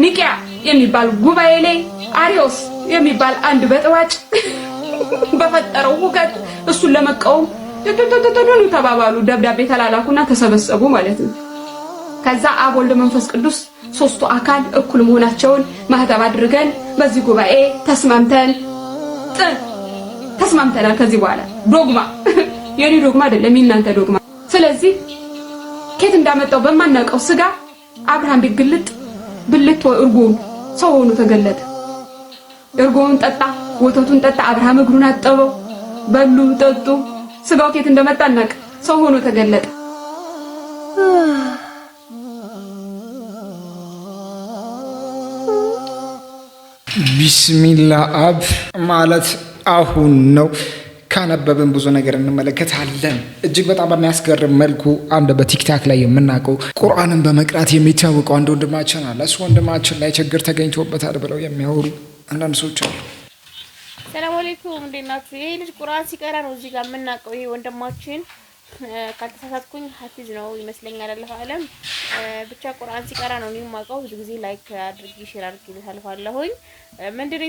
ኒቂያ የሚባል ጉባኤ ላይ አሪዮስ የሚባል አንድ በጥዋጭ በፈጠረው ሁከት እሱን ለመቃወም ተተተተተሉ ተባባሉ። ደብዳቤ ተላላኩና ተሰበሰቡ ማለት ነው። ከዛ አብ ወልድ መንፈስ ቅዱስ ሶስቱ አካል እኩል መሆናቸውን ማህተብ አድርገን በዚህ ጉባኤ ተስማምተናል። ከዚህ በኋላ ዶግማ የኔ ዶግማ አይደለም የእናንተ ዶግማ። ስለዚህ ከየት እንዳመጣው በማናውቀው ስጋ አብርሃም ቢግልጥ ብልት እርጎ ሰው ሆኖ ተገለጠ። እርጎውን ጠጣ፣ ወተቱን ጠጣ። አብርሃም እግሩን አጠበው፣ በሉ ጠጡ። ስጋው ከየት እንደመጣ እናውቅ። ሰው ሆኖ ተገለጠ። ቢስሚላ አብ ማለት አሁን ነው። ካነበብን ብዙ ነገር እንመለከታለን። እጅግ በጣም በሚያስገርም መልኩ አንድ በቲክታክ ላይ የምናውቀው ቁርአንን በመቅራት የሚታወቀው አንድ ወንድማችን አለ። እሱ ወንድማችን ላይ ችግር ተገኝቶበታል ብለው የሚያወሩ አንዳንድ ሰዎች አሉ። ሰላም አለይኩም፣ እንዴት ናችሁ? ይሄ ልጅ ቁርአን ሲቀራ ነው እዚህ ጋር የምናውቀው። ይሄ ወንድማችን ካልተሳሳትኩኝ ሀፊዝ ነው ይመስለኛል። አላህ አለም ብቻ ቁርአን ሲቀራ ነው እኔ የማውቀው። ብዙ ጊዜ ላይክ አድርጊ ሼር አድርጊ ታልፋለሁኝ። ምንድነው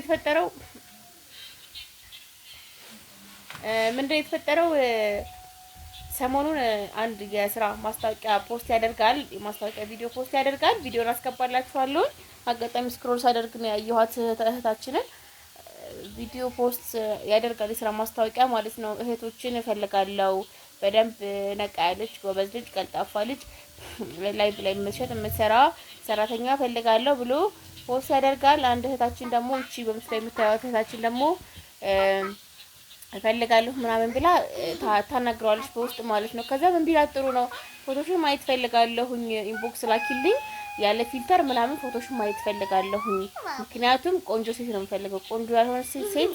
የተፈጠረው? ሰሞኑን አንድ የስራ ማስታወቂያ ፖስት ያደርጋል። የማስታወቂያ ቪዲዮ ፖስት ያደርጋል። ቪዲዮን አስገባላችኋለሁ። አጋጣሚ ስክሮል ሳደርግ ነው ያየኋት እህታችንን ቪዲዮ ፖስት ያደርጋል። የስራ ማስታወቂያ ማለት ነው። እህቶችን እፈልጋለሁ፣ በደንብ ነቃ ያለች ጎበዝ ልጅ፣ ቀልጣፋ ልጅ፣ ላይቭ ላይ የምትሰራ ሰራተኛ እፈልጋለሁ ብሎ ፖስት ያደርጋል። አንድ እህታችን ደግሞ እቺ በምስሉ ላይ የምታዩት እህታችን ደግሞ እፈልጋለሁ ምናምን ብላ ታናግረዋለች በውስጥ ማለት ነው። ከዛ ምን ቢላት ጥሩ ነው ፎቶሽን ማየት ፈልጋለሁኝ ኢንቦክስ ላኪልኝ ያለ ፊልተር ምናምን ፎቶሽን ማየት ፈልጋለሁኝ ምክንያቱም ቆንጆ ሴት ነው የምፈልገው ቆንጆ ያልሆነ ሴት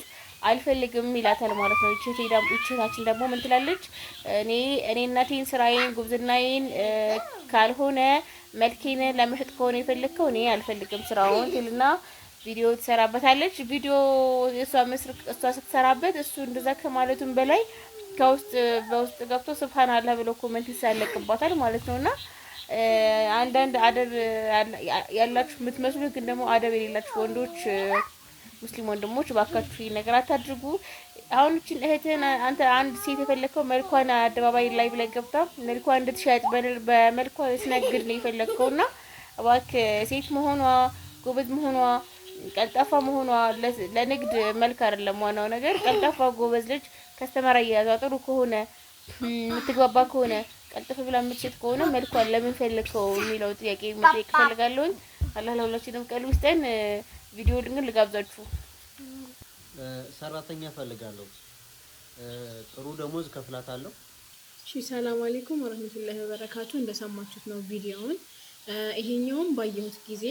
አልፈልግም ይላታል ማለት ነው። እቺታችን ደግሞ ምን ትላለች? እኔነቴን ስራዬን ጉብዝናዬን ካልሆነ መልኬን ለመሸጥ ከሆነ የፈለከው እኔ አልፈልግም ስራውን ትልና ቪዲዮ ትሰራበታለች። ቪዲዮ እሷ ስትሰራበት እሱ እንደዛ ከማለቱም በላይ በውስጥ ገብቶ ሱብሃንአላህ ብሎ ኮሜንት ይሳለቅባታል ማለት ነውና አንዳንድ አደብ ያላችሁ የምትመስሉ ግን ደግሞ አደብ የሌላችሁ ወንዶች ሙስሊም ወንድሞች ባካችሁ ነገር አታድርጉ። አሁን እቺን እህትን አንተ አንድ ሴት የፈለከው መልኳን አደባባይ ላይ ብለ ገብታ መልኳን እንድትሸጥ በመልኳ ስነግድ ነው የፈለከውና እባክህ ሴት መሆኗ ጎበዝ መሆኗ ቀልጣፋ መሆኗ ለንግድ መልክ አይደለም ዋናው ነገር ቀልጣፋ ጎበዝ ልጅ ከስተመር ያያዟ ጥሩ ከሆነ የምትግባባ ከሆነ ቀልጥፍ ብላ የምትሸጥ ከሆነ መልኳን ለምን ፈለከው የሚለው ጥያቄ መጠየቅ ፈልጋለሁ። አላህ ለሁላችንም ቀልብ ይስጠን። ቪዲዮ ድንግል ልጋብዛችሁ። ሰራተኛ ፈልጋለሁ ጥሩ ደሞዝ ከፍላታለሁ። እሺ ሰላም አለይኩም ወራህመቱላሂ ወበረካቱ። እንደሰማችሁት ነው ቪዲዮውን። ይሄኛውም ባየሁት ጊዜ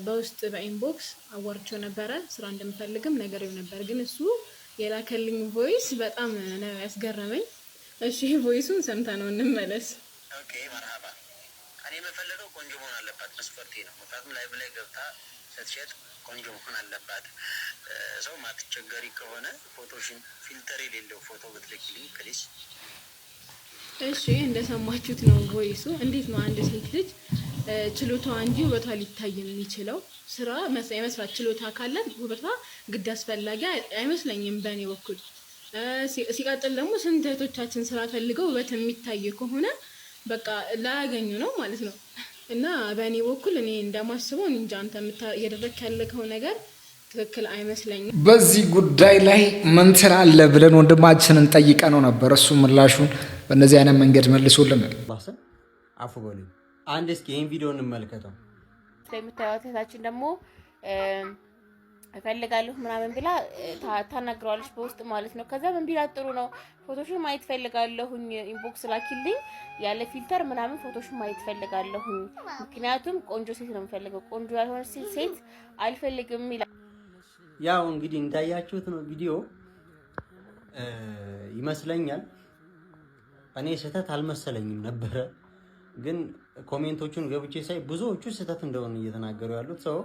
በውስጥ በኢንቦክስ አዋርቸው ነበረ ስራ እንደምፈልግም ነገርም ነበር ግን እሱ የላከልኝ ቮይስ በጣም ነው ያስገረመኝ። እሺ ቮይሱን ሰምታ ነው እንመለስ። ኦኬ መርሃባ እኔ የምፈልገው ቆንጆ መሆን አለባት መስፈርቴ ነው። ምክንያቱም ላይቭ ላይ ገብታ ስትሸጥ ቆንጆ መሆን አለባት። ሰው ማትቸገሪ ከሆነ ፎቶሽን ፊልተር የሌለው ፎቶ ብትልኪልኝ ፕሊዝ። እሺ እንደሰማችሁት ነው ቮይሱ። እንዴት ነው አንድ ሴት ልጅ ችሎታዋ እንጂ ውበቷ ሊታይ የሚችለው? ስራ የመስራት ችሎታ ካላት ውበቷ ግድ አስፈላጊ አይመስለኝም በእኔ በኩል። ሲቀጥል ደግሞ ስንት እህቶቻችን ስራ ፈልገው ውበት የሚታይ ከሆነ በቃ ላያገኙ ነው ማለት ነው። እና በእኔ በኩል እኔ እንደማስበው እንጃ አንተ እያደረክ ያለከው ነገር ትክክል አይመስለኝም። በዚህ ጉዳይ ላይ ምን ትላለህ ብለን ወንድማችንን ጠይቀነው ነበር። እሱ ምላሹን በእነዚህ አይነት መንገድ መልሶልናል። አፉ በሉኝ አንድ እስኪ ይሄን ቪዲዮ እንመልከተው። ስለምታዩት እህታችን ደግሞ እፈልጋለሁ ምናምን ብላ ታናግረዋለች በውስጥ ማለት ነው። ከዛ ምን ቢላት ጥሩ ነው ፎቶሽን ማየት ፈልጋለሁኝ ኢንቦክስ ላኪልኝ ያለ ፊልተር ምናምን ፎቶሽን ማየት ፈልጋለሁኝ ምክንያቱም ቆንጆ ሴት ነው የምፈልገው ቆንጆ ያልሆነ ሴት አልፈልግም ይላል። ያው እንግዲህ እንዳያችሁት ነው ቪዲዮ ይመስለኛል። እኔ ስህተት አልመሰለኝም ነበረ ግን ኮሜንቶቹን ገብቼ ሳይ ብዙዎቹ ስህተት እንደሆነ እየተናገሩ ያሉት ሰው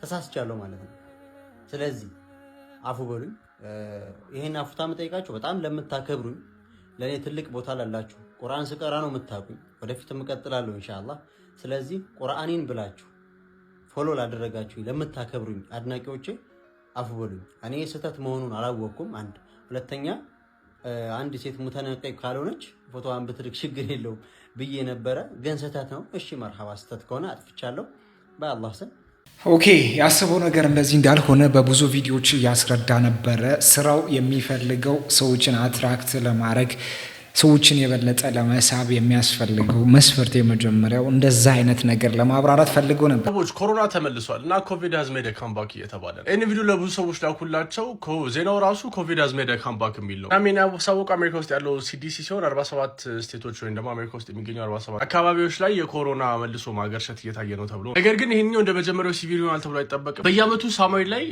ተሳስቻለሁ ማለት ነው። ስለዚህ አፉ በሉኝ። ይሄን አፉታ መጠይቃችሁ በጣም ለምታከብሩኝ ለኔ ትልቅ ቦታ ላላችሁ ቁርአን ስቀራ ነው የምታውቁኝ ወደፊትም እቀጥላለሁ ኢንሻአላህ። ስለዚህ ቁርአኔን ብላችሁ ፎሎ ላደረጋችሁ ለምታከብሩኝ አድናቂዎቼ አፉ በሉኝ። እኔ ስህተት መሆኑን አላወቅኩም። አንድ ሁለተኛ አንድ ሴት ሙተነቀይ ካልሆነች ፎቶዋን ብትልክ ችግር የለውም ብዬ ነበረ ግን ስህተት ነው። እሺ መርሐባ ስህተት ከሆነ አጥፍቻለሁ በአላህ ስም። ኦኬ ያሰበው ነገር እንደዚህ እንዳልሆነ በብዙ ቪዲዮዎች ያስረዳ ነበረ። ስራው የሚፈልገው ሰዎችን አትራክት ለማድረግ ሰዎችን የበለጠ ለመሳብ የሚያስፈልገው መስፈርት የመጀመሪያው እንደዛ አይነት ነገር ለማብራራት ፈልገው ነበር። ሰዎች ኮሮና ተመልሷል እና ኮቪድ has made a comeback እየተባለ ነው። ይህን ቪዲዮ ለብዙ ሰዎች ላኩላቸው። ዜናው ራሱ ኮቪድ has made a comeback የሚል ነው። አሜን ያሳወቀው አሜሪካ ውስጥ ያለው CDC ሲሆን 47 ስቴቶች ወይም ደግሞ አሜሪካ ውስጥ የሚገኙ 47 አካባቢዎች ላይ የኮሮና መልሶ ማገርሸት እየታየ ነው ተብሎ ነገር ግን ይሄኛው እንደ መጀመሪያው ሲቪል ይሆናል ተብሎ አይጠበቅም። በየአመቱ ሳማይ ላይ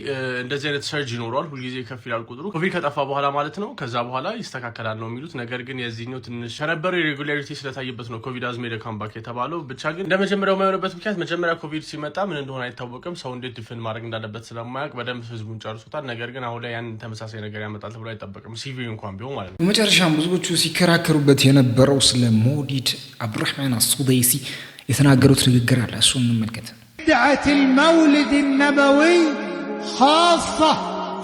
እንደዚህ አይነት ሰርጅ ይኖራል። ሁልጊዜ ከፍ ይላል ቁጥሩ ኮቪድ ከጠፋ በኋላ ማለት ነው። ከዛ በኋላ ይስተካከላል ነው የሚሉት። ነገር ግን የዚህኛው ትንሽ ከነበረው ኢሬጉላሪቲ ስለታየበት ነው ኮቪድ has made a comeback የተባለው። ብቻ ግን እንደ መጀመሪያው የማይሆንበት ምክንያት መጀመሪያ ኮቪድ ሲመጣ ምን እንደሆነ አይታወቅም። ሰው እንዴት ዲፌንድ ማድረግ እንዳለበት ስለማያውቅ በደንብ ህዝቡን ጨርሶታል። ነገር ግን አሁን ላይ ያን ተመሳሳይ ነገር ያመጣል ተብሎ አይጠበቅም ሲቪል እንኳን ቢሆን ማለት ነው። በመጨረሻም ብዙዎቹ ሲከራከሩበት የነበረው ስለ ሞሊድ አብዱራህማን አስሱደይሲ የተናገሩት ንግግር አለ። እሱን እንመልከት። بدعة المولد النبوي خاصة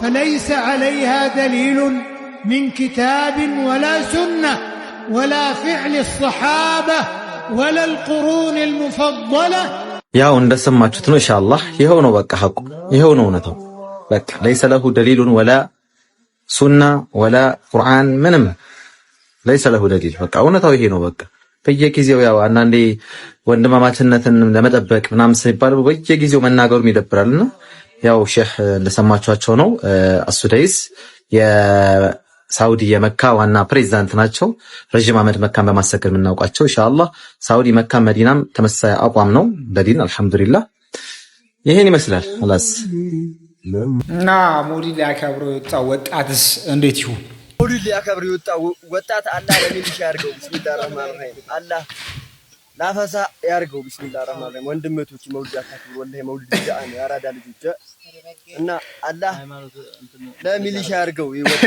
فليس عليها دليل من كتاب ولا سنة ولا فعل الصحابة ولا القرون المفضلة. ያው እንደሰማችሁት ነው ኢንሻአላህ። ይሄው ነው በቃ ሐቁ፣ ይሄው ነው እውነታው። በቃ ليس له دليل ولا سنة ولا قرآن ምንም ليس له دليل። በቃ እውነታው ይሄ ነው በቃ። በየጊዜው ያው አንዳንዴ ወንድማማችነትን ለመጠበቅ ምናምን ሲባል በየጊዜው መናገሩም ይደብራልና ያው ሼህ እንደሰማችኋቸው ነው። አሱዳይስ የሳውዲ የመካ ዋና ፕሬዚዳንት ናቸው። ረጅም ዓመት መካን በማሰገድ የምናውቃቸው ኢንሻአላህ። ሳውዲ መካ መዲናም ተመሳሳይ አቋም ነው በዲን አልሐምዱሊላህ። ይሄን ይመስላል። خلاص እና ሞሊድ ሊያከብረው የወጣው ወጣትስ እንዴት ይሁን? ሞሊድ ሊያከብረው የወጣው ወጣት አላህ ለሚሊሻ ያርገው። ቢስሚላህ ረህማን ረሂም። አላህ ላፈሳ ያርገው። ቢስሚላህ ረህማን ረሂም። ወንድመቶች መውሊድ ያካፍሉ። ወላሂ መውሊድ ጃአን ያራዳ ልጆች እና አላህ ለሚሊሻ ያርገው። ይወጣ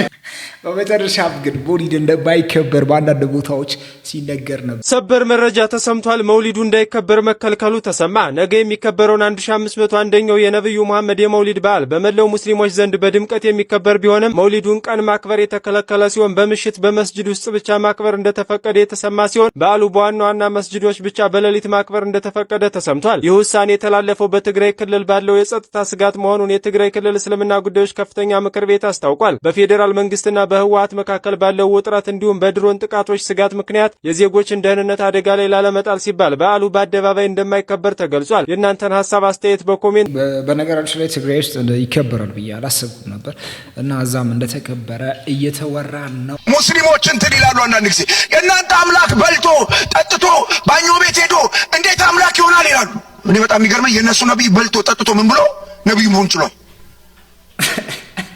በመጨረሻም ግን ሞሊድ እንደማይከበር በአንዳንድ ቦታዎች ሲነገር ነበር። ሰበር መረጃ ተሰምቷል። መውሊዱ እንዳይከበር መከልከሉ ተሰማ። ነገ የሚከበረውን 1501ኛው የነብዩ መሐመድ የመውሊድ በዓል በመላው ሙስሊሞች ዘንድ በድምቀት የሚከበር ቢሆንም መውሊዱን ቀን ማክበር የተከለከለ ሲሆን በምሽት በመስጂድ ውስጥ ብቻ ማክበር እንደተፈቀደ የተሰማ ሲሆን በዓሉ በዋና ዋና መስጂዶች ብቻ በሌሊት ማክበር እንደተፈቀደ ተሰምቷል። ይህ ውሳኔ የተላለፈው በትግራይ ክልል ባለው የጸጥታ ስጋት መሆኑን የትግራይ ክልል እስልምና ጉዳዮች ከፍተኛ ምክር ቤት አስታውቋል። በፌዴራል መንግስትና በህወሓት መካከል ባለው ውጥረት እንዲሁም በድሮን ጥቃቶች ስጋት ምክንያት የዜጎችን ደህንነት አደጋ ላይ ላለመጣል ሲባል በዓሉ በአደባባይ እንደማይከበር ተገልጿል። የእናንተን ሀሳብ አስተያየት በኮሜንት በነገራችን ላይ ትግራይ ውስጥ ይከበራል ብዬ አላሰብኩም ነበር እና እዛም እንደተከበረ እየተወራ ነው። ሙስሊሞች እንትን ይላሉ አንዳንድ ጊዜ የእናንተ አምላክ በልቶ ጠጥቶ ባኞ ቤት ሄዶ እንዴት አምላክ ይሆናል ይላሉ። እኔ በጣም የሚገርመኝ የእነሱ ነቢይ በልቶ ጠጥቶ ምን ብሎ ነቢይ መሆን ችሏል።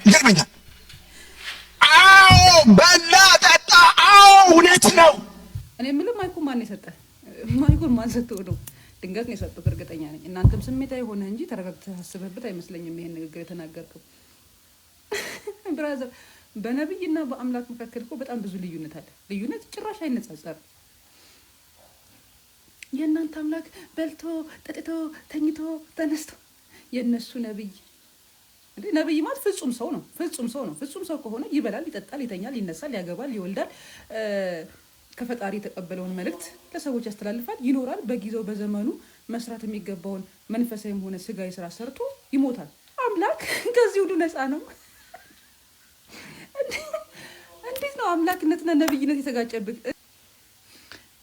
ይገርመኛል። አዎ በላ ጠጣ፣ አዎ እውነት ነው። እኔ የምልህ ማይኩን ማን የሰጠ? ማይኩን ማን ሰጠው ነው? ድንገት ነው የሰጠው እርግጠኛ ነኝ። እናንተም ስሜታዊ ሆነ እንጂ ተረጋግተህ አስበህበት አይመስለኝም ይሄን ንግግር የተናገርከው። ብራዘር በነብይና በአምላክ መካከል እኮ በጣም ብዙ ልዩነት አለ። ልዩነት ጭራሽ አይነጻጸርም። የእናንተ አምላክ በልቶ ጠጥቶ ተኝቶ ተነስቶ የነሱ ነብይ ነብይ ማለት ፍጹም ሰው ነው። ፍጹም ሰው ከሆነ ይበላል፣ ይጠጣል፣ ይተኛል፣ ይነሳል፣ ያገባል፣ ይወልዳል፣ ከፈጣሪ የተቀበለውን መልእክት ለሰዎች ያስተላልፋል፣ ይኖራል። በጊዜው በዘመኑ መስራት የሚገባውን መንፈሳዊም ሆነ ስጋዊ ስራ ሰርቶ ይሞታል። አምላክ ከዚህ ሁሉ ነፃ ነው። እንዴት ነው አምላክነትና ነብይነት የተጋጨብህ?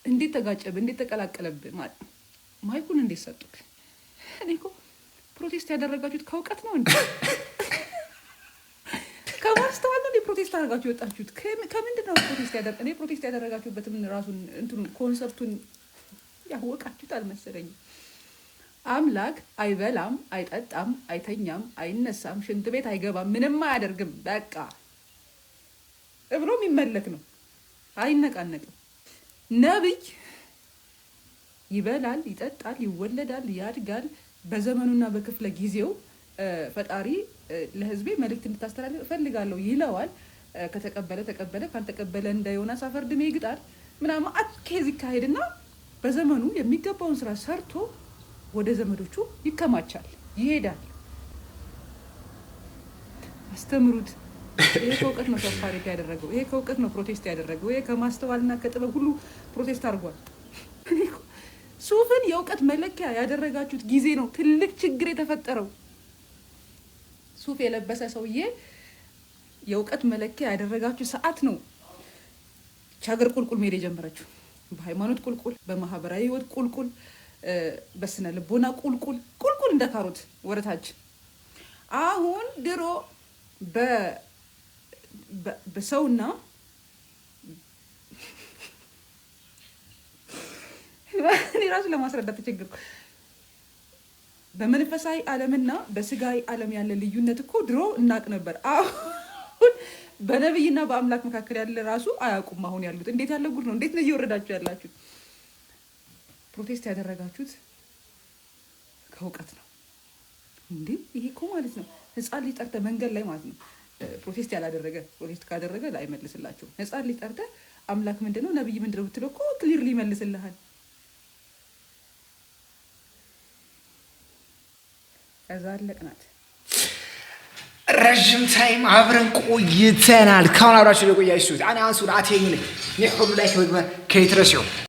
እንዴት ተጋጨብህ? እንዴት ተቀላቀለብህ? ማለት ማይኩን እንዴት ሰጡክ? እኔ እኮ ፕሮቴስት ያደረጋችሁት ከእውቀት ነው እንዴ? ከማስተዋል ነው ፕሮቴስት አደረጋችሁ የወጣችሁት? ከምንድን ነው ፕሮቴስት እኔ ፕሮቴስት ያደረጋችሁበትም ራሱን እንትኑ ኮንሰፕቱን ያወቃችሁት አልመሰለኝም። አምላክ አይበላም፣ አይጠጣም፣ አይተኛም፣ አይነሳም፣ ሽንት ቤት አይገባም፣ ምንም አያደርግም። በቃ እብሎ የሚመለክ ነው። አይነቃነቅም። ነብይ ይበላል፣ ይጠጣል፣ ይወለዳል፣ ያድጋል። በዘመኑና በክፍለ ጊዜው ፈጣሪ ለህዝቤ መልእክት እንድታስተላልፍ እፈልጋለሁ ይለዋል። ከተቀበለ ተቀበለ፣ ካልተቀበለ እንደ ዮናስ አፈርድሜ ይግጣል ምናምን አትከዚ ካሄድና በዘመኑ የሚገባውን ስራ ሰርቶ ወደ ዘመዶቹ ይከማቻል፣ ይሄዳል። አስተምሩት። ይሄ ከእውቀት ነው ሰፋሪካ ያደረገው። ይሄ ከእውቀት ነው ፕሮቴስት ያደረገው። ይሄ ከማስተዋልና ከጥበብ ሁሉ ፕሮቴስት አድርጓል። ሱፍን የእውቀት መለኪያ ያደረጋችሁት ጊዜ ነው ትልቅ ችግር የተፈጠረው። ሱፍ የለበሰ ሰውዬ የእውቀት መለኪያ ያደረጋችሁ ሰዓት ነው ቻገር ቁልቁል መሄድ የጀመረችው። በሃይማኖት ቁልቁል፣ በማህበራዊ ህይወት ቁልቁል፣ በስነ ልቦና ቁልቁል እንደ ካሮት ወረታች። አሁን ድሮ በሰውና እኔ ራሱ ለማስረዳት ተቸገርኩ። በመንፈሳዊ ዓለምና በስጋዊ ዓለም ያለ ልዩነት እኮ ድሮ እናቅ ነበር። አሁን በነብይና በአምላክ መካከል ያለ ራሱ አያውቁም። አሁን ያሉት እንዴት ያለ ጉድ ነው! እንዴት ነው እየወረዳችሁ ያላችሁት? ፕሮቴስት ያደረጋችሁት ከእውቀት ነው እንዴ? ይሄ እኮ ማለት ነው ህፃን ልጅ ጠርተህ መንገድ ላይ ማለት ነው ፕሮቴስት ያላደረገ ፕሮቴስት ካደረገ ላይመልስላችሁ። ህፃን ልጅ ጠርተህ አምላክ ምንድነው ነብይ ምንድነው ብትለው እኮ ክሊርሊ ይመልስልሃል። ከዛ አለቅናት። ረጅም ታይም አብረን ቆይተናል። ካሁን አብራችሁ ለቆያችሁት አና አንሱን አቴኝ ነኝ ሁሉ ላይ ከይትረሲው